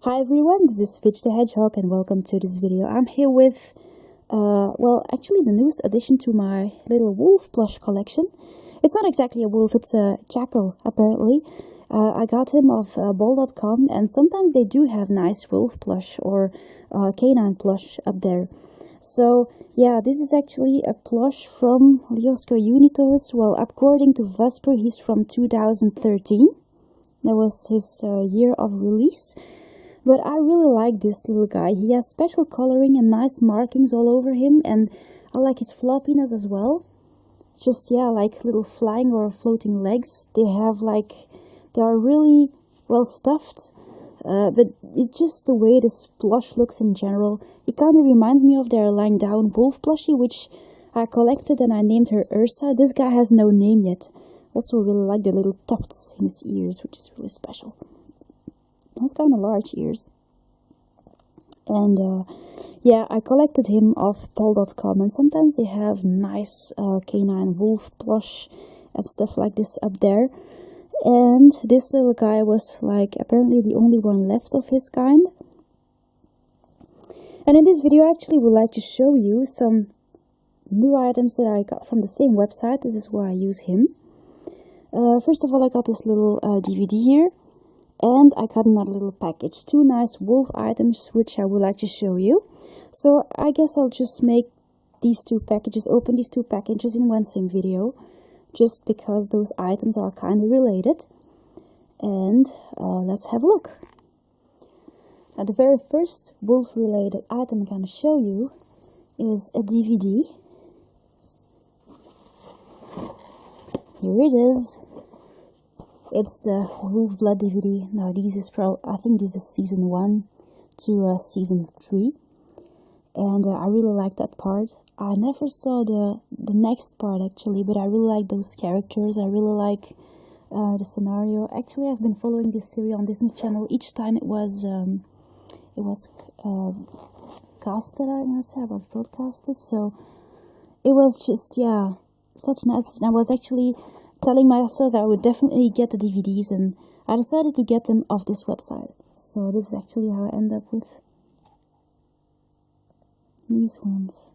Hi everyone, this is Fitch the Hedgehog and welcome to this video. I'm here with, actually the newest addition to my little wolf plush collection. It's not exactly a wolf, it's a jackal apparently. I got him off ball.com, and sometimes they do have nice wolf plush or canine plush up there. So yeah, this is actually a plush from Liosco Unitos. Well, according to Vesper, he's from 2013. That was his year of release. But I really like this little guy. He has special coloring and nice markings all over him, and I like his floppiness as well. Just, yeah, like little flying or floating legs. They are really well stuffed, but it's just the way this plush looks in general. It kind of reminds me of their lying down wolf plushie, which I collected and I named her Ursa. This guy has no name yet. Also really like the little tufts in his ears, which is really special. Has kind of large ears. And yeah, I collected him off paul.com, and sometimes they have nice canine wolf plush and stuff like this up there. And this little guy was like apparently the only one left of his kind. And in this video I actually would like to show you some new items that I got from the same website. This is why I use him. First of all, I got this little DVD here. And I got another little package, 2 nice wolf items, which I would like to show you. So I guess I'll just make these 2 packages, open these 2 packages in one same video, just because those items are kind of related. And let's have a look. Now, the very first wolf related item I'm going to show you is a DVD. Here it is. It's the Wolf Blood DVD. Now this is I think this is season 1 to season 3. And I really like that part. I never saw the next part actually, but I really like those characters. I really like the scenario. Actually, I've been following this series on Disney Channel each time it was casted, I guess, it was broadcasted. So it was just, yeah, such nice. And I was actually telling myself that I would definitely get the DVDs, and I decided to get them off this website. So this is actually how I end up with these ones.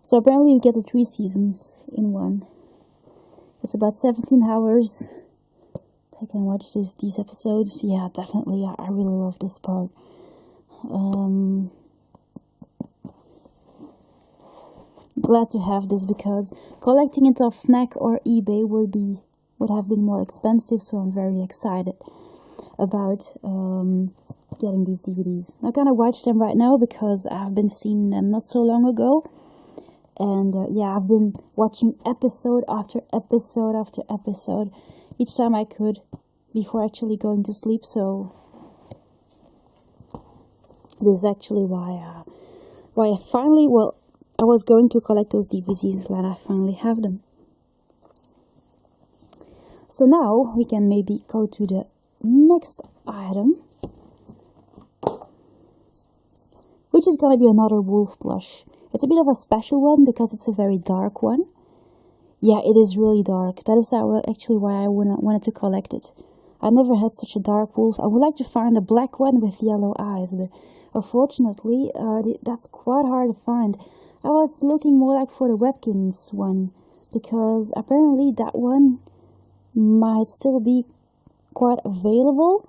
So apparently you get the 3 seasons in one. It's about 17 hours. I can watch these episodes. Yeah, definitely. I really love this part. Glad to have this because collecting it off Fnac or eBay would have been more expensive. So I'm very excited about getting these DVDs. I'm gonna watch them right now because I've been seeing them not so long ago. And yeah, I've been watching episode after episode after episode each time I could before actually going to sleep. So this is actually why I finally, well, I was going to collect those DVDs and I finally have them. So now we can maybe go to the next item, which is gonna be another wolf plush. It's a bit of a special one because it's a very dark one. Yeah, it is really dark. That is actually why I wanted to collect it. I never had such a dark wolf. I would like to find a black one with yellow eyes, but unfortunately, that's quite hard to find. I was looking more like for the Webkins one, because apparently that one might still be quite available.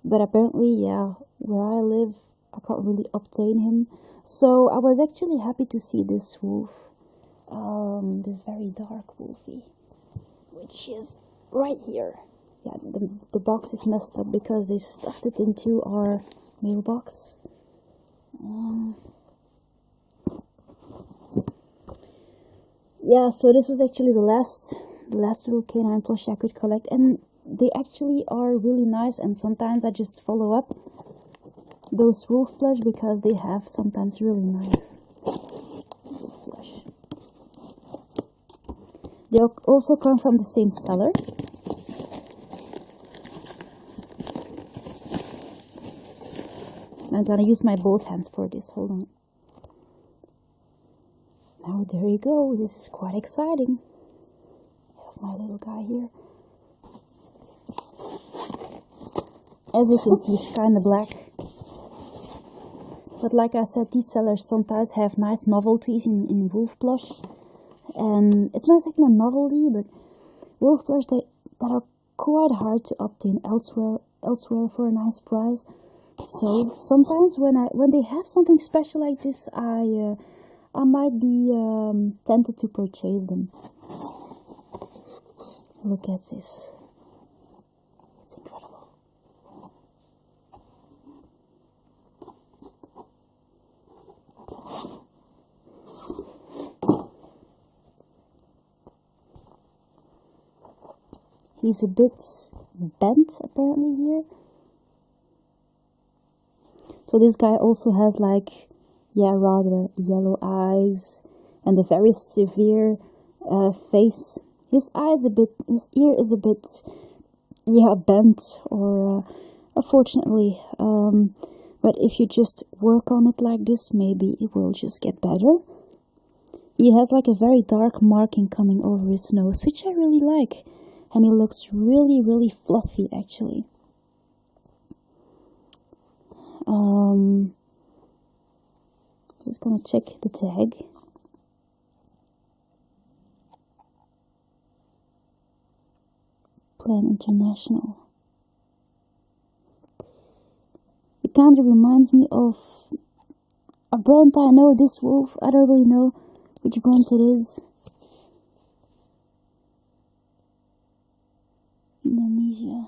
But apparently, yeah, where I live, I can't really obtain him. So I was actually happy to see this wolf, this very dark wolfie, which is right here. Yeah, the box is messed up because they stuffed it into our mailbox. Yeah, so this was actually the last little canine plushie I could collect, and they actually are really nice. And sometimes I just follow up those wolf plush because they have sometimes really nice wolf plush. They also come from the same seller. I'm gonna use my both hands for this. Hold on. Now there you go. This is quite exciting. I have my little guy here. As you can see, it's kind of black. But like I said, these sellers sometimes have nice novelties in wolf plush. And it's not exactly a novelty, but wolf plush that are quite hard to obtain elsewhere for a nice price. So sometimes when they have something special like this, I might be tempted to purchase them. Look at this. It's incredible. He's a bit bent apparently here. So this guy also has like, yeah, rather yellow eyes and a very severe face. His ear is a bit, yeah, bent or unfortunately. But if you just work on it like this, maybe it will just get better. He has like a very dark marking coming over his nose, which I really like. And he looks really, really fluffy actually. Just gonna check the tag. Plan International. It kind of reminds me of a brand I know, this wolf. I don't really know which brand it is. Indonesia.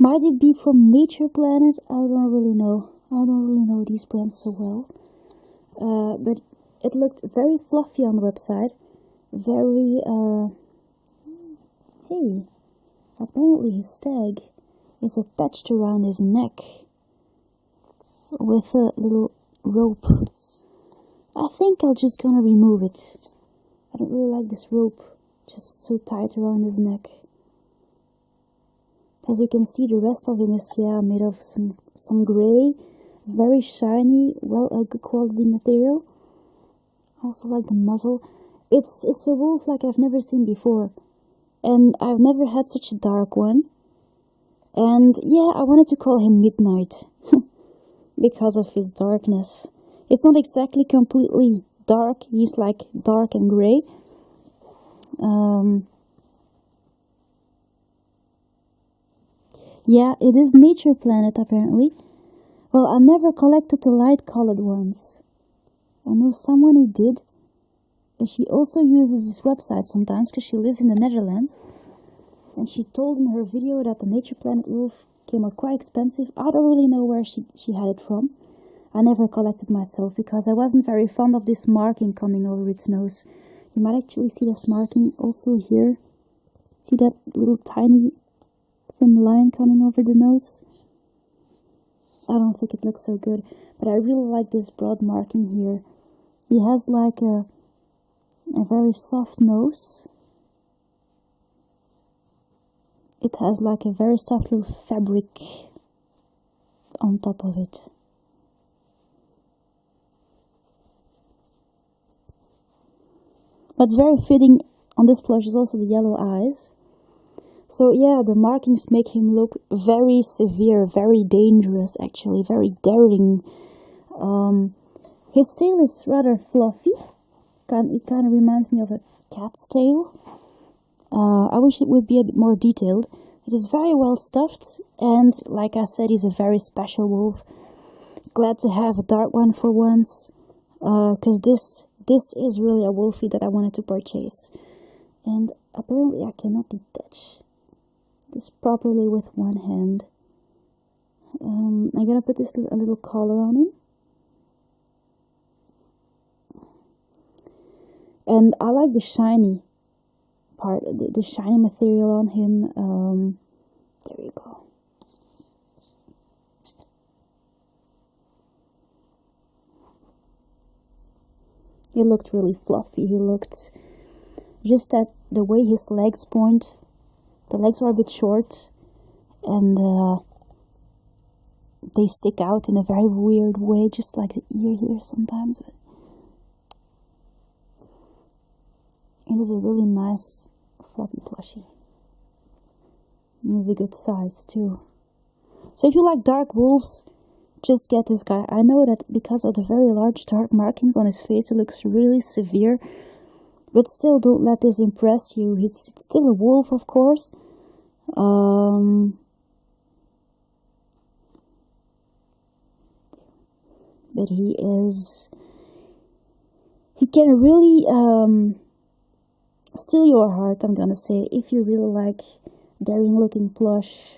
Might it be from Nature Planet? I don't really know. I don't really know these brands so well. But it looked very fluffy on the website. Very, hey, apparently his tag is attached around his neck with a little rope. I think I'm just gonna remove it. I don't really like this rope, just so tight around his neck. As you can see, the rest of him is, yeah, made of some gray, very shiny, a good quality material. Also like the muzzle. It's a wolf like I've never seen before, and I've never had such a dark one. And yeah, I wanted to call him Midnight because of his darkness. It's not exactly completely dark. He's like dark and gray. Yeah, it is Nature Planet apparently. Well, I never collected the light colored ones. I know someone who did. And she also uses this website sometimes because she lives in the Netherlands. And she told in her video that the Nature Planet wolf came out quite expensive. I don't really know where she had it from. I never collected myself because I wasn't very fond of this marking coming over its nose. You might actually see this marking also here. See that little tiny thin line coming over the nose? I don't think it looks so good, but I really like this broad marking here. He has like a very soft nose. It has like a very soft little fabric on top of it. What's very fitting on this plush is also the yellow eyes. So yeah, the markings make him look very severe, very dangerous actually, very daring. His tail is rather fluffy. It kind of reminds me of a cat's tail. I wish it would be a bit more detailed. It is very well stuffed, and like I said, he's a very special wolf. Glad to have a dark one for once, because this is really a wolfie that I wanted to purchase. And apparently I cannot detach this properly with one hand. I'm gonna put a little collar on him. And I like the shiny part, the shiny material on him. There you go. He looked really fluffy. He looked just at the way his legs point. The legs are a bit short, and they stick out in a very weird way, just like the ear here sometimes. It is a really nice fluffy plushie. And it's a good size too. So if you like dark wolves, just get this guy. I know that because of the very large dark markings on his face, it looks really severe. But still, don't let this impress you. It's still a wolf, of course. But he can really steal your heart, I'm gonna say, if you really like daring looking plush.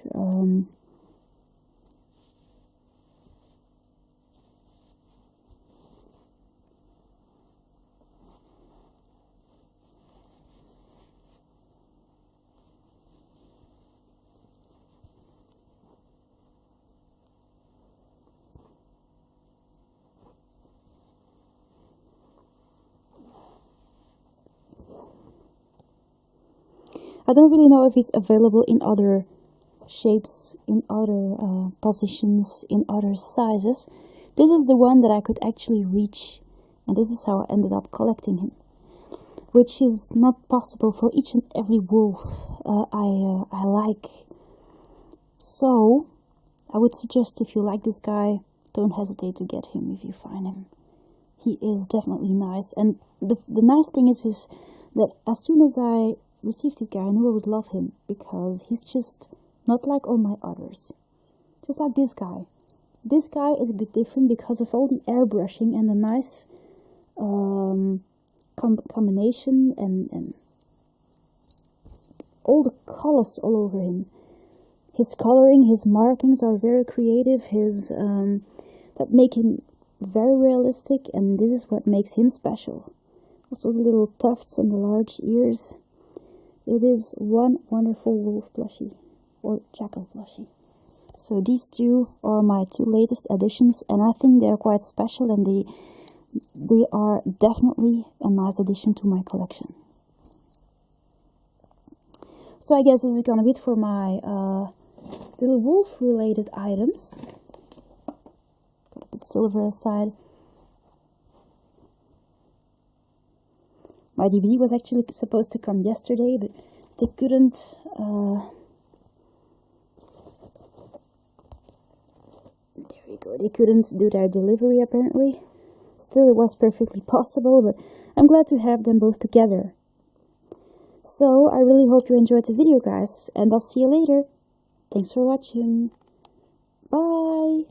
I don't really know if he's available in other shapes, in other positions, in other sizes. This is the one that I could actually reach, and this is how I ended up collecting him, which is not possible for each and every wolf I like. So I would suggest, if you like this guy, don't hesitate to get him if you find him. He is definitely nice, and the nice thing is that as soon as I received this guy, I knew I would love him, because he's just not like all my others. Just like this guy. This guy is a bit different because of all the airbrushing and the nice combination and all the colors all over him. His coloring, his markings are very creative. That make him very realistic, and this is what makes him special. Also the little tufts and the large ears. It is one wonderful wolf plushie, or jackal plushie. So these two are my two latest additions, and I think they're quite special, and they are definitely a nice addition to my collection. So I guess this is gonna be it for my little wolf related items. Gotta put silver aside. My DVD was actually supposed to come yesterday, but they couldn't. There we go. They couldn't do their delivery apparently. Still, it was perfectly possible, but I'm glad to have them both together. So I really hope you enjoyed the video, guys, and I'll see you later. Thanks for watching. Bye.